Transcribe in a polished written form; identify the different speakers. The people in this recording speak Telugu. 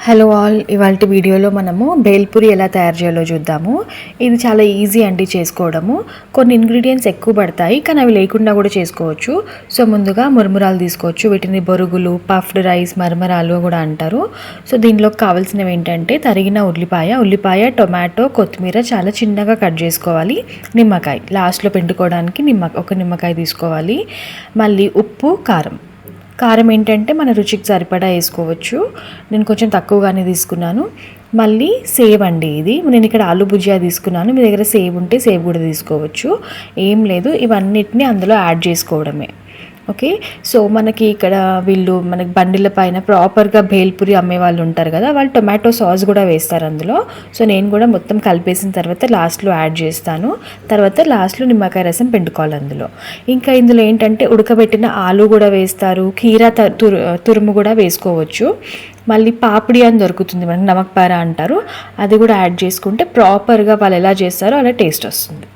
Speaker 1: హలో ఆల్, ఇవాళ వీడియోలో మనము బేల్పూరి ఎలా తయారు చేయాలో చూద్దాము. ఇది చాలా ఈజీ అండి చేసుకోవడము. కొన్ని ఇంగ్రీడియంట్స్ ఎక్కువ పడతాయి, కానీ అవి లేకుండా కూడా చేసుకోవచ్చు. సో ముందుగా మురుమురాలు తీసుకోవచ్చు. వీటిని బొరుగులు, పఫ్డ్ రైస్, మరమరాలు కూడా అంటారు. సో దీనిలోకి కావాల్సినవి ఏంటంటే తరిగిన ఉల్లిపాయ, టొమాటో, కొత్తిమీర చాలా చిన్నగా కట్ చేసుకోవాలి. నిమ్మకాయ లాస్ట్లో పిండుకోవడానికి ఒక నిమ్మకాయ తీసుకోవాలి. మళ్ళీ ఉప్పు, కారం ఏంటంటే మన రుచికి సరిపడా వేసుకోవచ్చు. నేను కొంచెం తక్కువగానే తీసుకున్నాను. మళ్ళీ సేవ్ అండి, ఇది నేను ఇక్కడ ఆలు భుజియా తీసుకున్నాను. మీ దగ్గర సేవ్ ఉంటే సేవ్ కూడా తీసుకోవచ్చు. ఏం లేదు, ఇవన్నిటిని అందులో యాడ్ చేసుకోవడమే. ఓకే, సో మనకి ఇక్కడ మనకి బండిల పైన ప్రాపర్గా భేల్పూరి అమ్మే వాళ్ళు ఉంటారు కదా, వాళ్ళు టొమాటో సాస్ కూడా వేస్తారు అందులో. సో నేను కూడా మొత్తం కలిపేసిన తర్వాత లాస్ట్లో యాడ్ చేస్తాను. తర్వాత లాస్ట్లో నిమ్మకాయ రసం పిండుకోవాలి అందులో. ఇంకా ఇందులో ఏంటంటే ఉడకబెట్టిన ఆలు కూడా వేస్తారు, కీరా తురుము కూడా వేసుకోవచ్చు. మళ్ళీ పాపిడి అని దొరుకుతుంది మనకి, నమక్ పారా అంటారు, అది కూడా యాడ్ చేసుకుంటే ప్రాపర్గా వాళ్ళు ఎలా చేస్తారో అలా టేస్ట్ వస్తుంది.